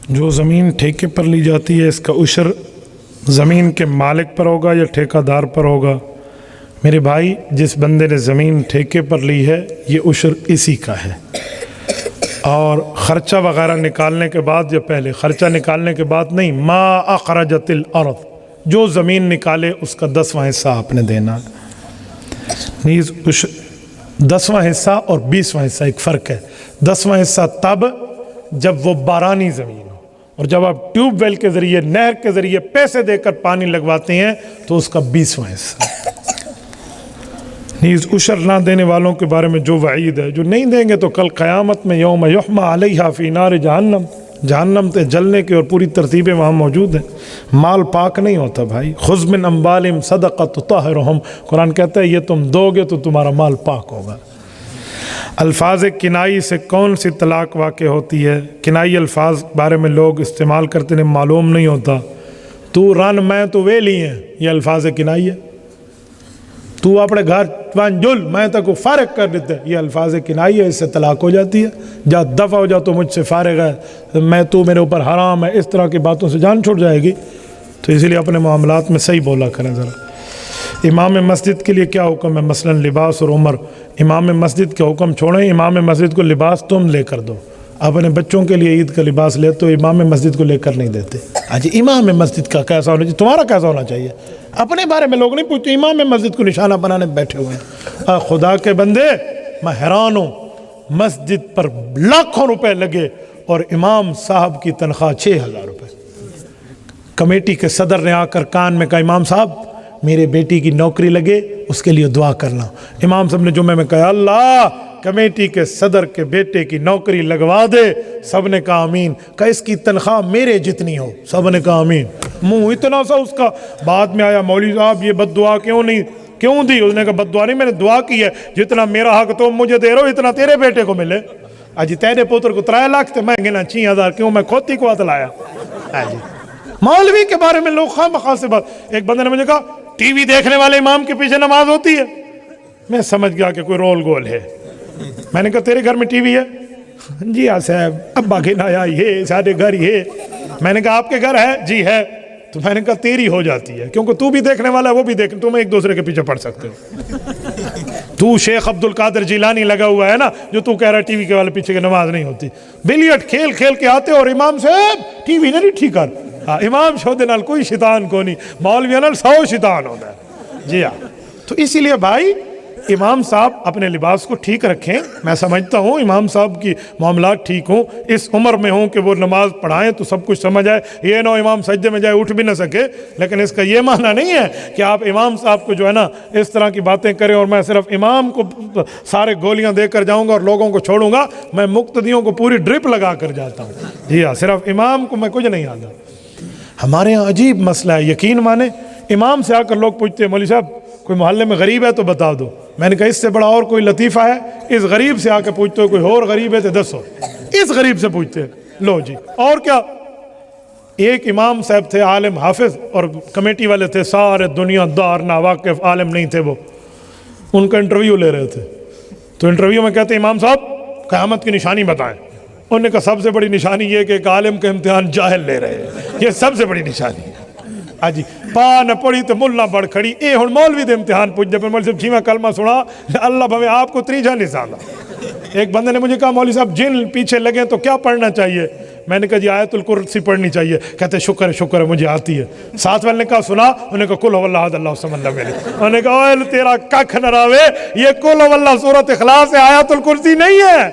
جو زمین ٹھیکے پر لی جاتی ہے اس کا عشر زمین کے مالک پر ہوگا یا ٹھیکہ دار پر ہوگا؟ میرے بھائی، جس بندے نے زمین ٹھیکے پر لی ہے یہ عشر اسی کا ہے، اور خرچہ وغیرہ نکالنے کے بعد یا پہلے خرچہ نکالنے کے بعد نہیں، ما اخرجت الارض، جو زمین نکالے اس کا 10واں حصہ آپ نے دینا۔ نیز 10واں حصہ اور 20واں حصہ ایک فرق ہے۔ 10واں حصہ تب جب وہ بارانی زمین ہو، اور جب آپ ٹیوب ویل کے ذریعے، نہر کے ذریعے پیسے دے کر پانی لگواتے ہیں تو اس کا 20واں حصہ۔ نیز عشر نہ دینے والوں کے بارے میں جو وعید ہے، جو نہیں دیں گے تو کل قیامت میں یوم یحمى علیہا فی نار جہنم، جہنم تے جلنے کی اور پوری ترتیبیں وہاں موجود ہیں۔ مال پاک نہیں ہوتا بھائی۔ خذ من اموالہم صدقہ تطہرہم، قرآن کہتا ہے یہ تم دو گے تو تمہارا مال پاک ہوگا۔ الفاظ کنائی سے کون سی طلاق واقع ہوتی ہے؟ کنائی الفاظ بارے میں لوگ استعمال کرتے ہیں، معلوم نہیں ہوتا۔ تو رن میں تو ویلی ہیں، یہ الفاظ کنائی ہے۔ تو اپنے گھر جل میں تک کو فارغ کر دیتے، یہ الفاظ کنائی ہے، اس سے طلاق ہو جاتی ہے۔ جا دفع ہو جا تو مجھ سے فارغ ہے، میں تو میرے اوپر حرام ہے، اس طرح کی باتوں سے جان چھوٹ جائے گی۔ تو اسی لیے اپنے معاملات میں صحیح بولا کریں ذرا۔ امام مسجد کے لیے کیا حکم ہے؟ مثلا لباس اور عمر۔ امام مسجد کے حکم چھوڑیں، امام مسجد کو لباس تم لے کر دو۔ اپنے بچوں کے لیے عید کا لباس لے تو امام مسجد کو لے کر نہیں دیتے۔ آج امام مسجد کا کیسا ہونا چاہیے؟ تمہارا کیسا ہونا چاہیے؟ اپنے بارے میں لوگ نہیں پوچھتے، امام مسجد کو نشانہ بنانے بیٹھے ہوئے ہیں۔ خدا کے بندے، میں حیران ہوں، مسجد پر لاکھوں روپے لگے اور امام صاحب کی تنخواہ 6000 روپے۔ کمیٹی کے صدر نے آ کر کان میں کہا امام صاحب میرے بیٹی کی نوکری لگے، اس کے لیے دعا کرنا۔ امام صاحب نے جمعے میں کہا اللہ کمیٹی کے صدر کے بیٹے کی نوکری لگوا دے۔ سب نے کہا آمین۔ کہ اس کی تنخواہ میرے جتنی ہو، سب نے کہا آمین۔ منہ اتنا سا اس کا۔ بعد میں آیا مولوی صاحب یہ بد دعا کیوں دی؟ اس نے کہا بد دعا نہیں، میں نے دعا کی ہے جتنا میرا حق تم مجھے دے رہو اتنا تیرے بیٹے کو ملے۔ آجی تیرے پوتر کو 3 لاکھ تھے، میں گنا 6000 کیوں؟ میں کھوتی کو ہاتھ لایا۔ مولوی کے بارے میں لوگ خواہ مخواہ سے بات۔ ایک بندے نے مجھے کہا ٹی وی دیکھنے والے امام کے پیچھے نماز ہوتی ہے۔ میں سمجھ گیا کہ کوئی رول گول ہے۔ میں نے کہا تیرے گھر میں ٹی وی ہے؟ جی ہاں صاحب، ابا کے نایا یہ سارے گھر یہ۔ میں نے کہا آپ کے گھر ہے؟ جی ہے۔ تو میں نے کہا تیری ہو جاتی ہے کیونکہ تو بھی دیکھنے والا ہے، وہ بھی دیکھ، تم ایک دوسرے کے پیچھے پڑھ سکتے ہو۔ تو شیخ عبد القادر جیلانی لگا ہوا ہے نا، جو تو کہہ رہا ہے ٹی وی کے والے پیچھے کی نماز نہیں ہوتی۔ بلیٹ کھیل کھیل کے آتے اور امام صاحب ٹی وی نہیں ٹھیک کر۔ امام شودے نال کوئی شیطان کو نہیں، مولوی نال 100 شیطان ہوتا ہے۔ جی ہاں، تو اسی لیے بھائی امام صاحب اپنے لباس کو ٹھیک رکھیں۔ میں سمجھتا ہوں امام صاحب کی معاملات ٹھیک ہوں، اس عمر میں ہوں کہ وہ نماز پڑھائیں تو سب کچھ سمجھ آئے۔ یہ نہ امام سجدے میں جائے اٹھ بھی نہ سکے، لیکن اس کا یہ معنی نہیں ہے کہ آپ امام صاحب کو جو ہے نا اس طرح کی باتیں کریں اور میں صرف امام کو سارے گولیاں دے کر جاؤں گا اور لوگوں کو چھوڑوں گا۔ میں مقتدیوں کو پوری ڈرپ لگا کر جاتا ہوں۔ جی ہاں، صرف امام کو میں کچھ نہیں آتا۔ ہمارے ہاں عجیب مسئلہ ہے، یقین مانے امام سے آ کر لوگ پوچھتے ہیں مولوی صاحب کوئی محلے میں غریب ہے تو بتا دو۔ میں نے کہا اس سے بڑا اور کوئی لطیفہ ہے؟ اس غریب سے آ کے پوچھتے ہو کوئی اور غریب ہے تو دسو۔ اس غریب سے پوچھتے ہیں، لو جی اور کیا۔ ایک امام صاحب تھے عالم حافظ، اور کمیٹی والے تھے سارے دنیا دار ناواقف عالم نہیں تھے، وہ ان کا انٹرویو لے رہے تھے۔ تو انٹرویو میں کہتے ہیں امام صاحب قیامت کی نشانی بتائیں۔ انہوں نے کہا سب سے بڑی نشانی یہ کہ ایک عالم کا امتحان جاہل لے رہے ہیں، یہ سب سے بڑی نشانی ہے۔ جی پا نہ پڑھی تو ملا بڑھ کھڑی، اے ہن مولوی دے امتحان پوچھ جب مولوی صاحب چھیواں کلمہ سنا اللہ بھویں آپ کو تریجا نہیں سالا۔ ایک بندے نے مجھے کہا مولوی صاحب جن پیچھے لگیں تو کیا پڑھنا چاہیے؟ میں نے کہا جی آیت الکرسی پڑھنی چاہیے۔ کہتے شکر ہے مجھے آتی ہے۔ ساتھ والے نے کہا سنا؟ انہوں نے کہا قل هو اللہ احد اللہ الصمد لم یلد۔ انہوں نے کہا اوہ تیرا ککھ نہ راوے، یہ قل هو اللہ سورۃ اخلاص ہے، آیت الکرسی نہیں ہے۔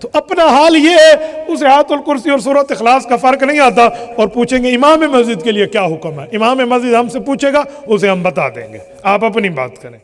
تو اپنا حال یہ ہے، اس آیت الکرسی اور سورۃ اخلاص کا فرق نہیں آتا، اور پوچھیں گے امام مسجد کے لیے کیا حکم ہے؟ امام مسجد ہم سے پوچھے گا، اسے ہم بتا دیں گے، آپ اپنی بات کریں۔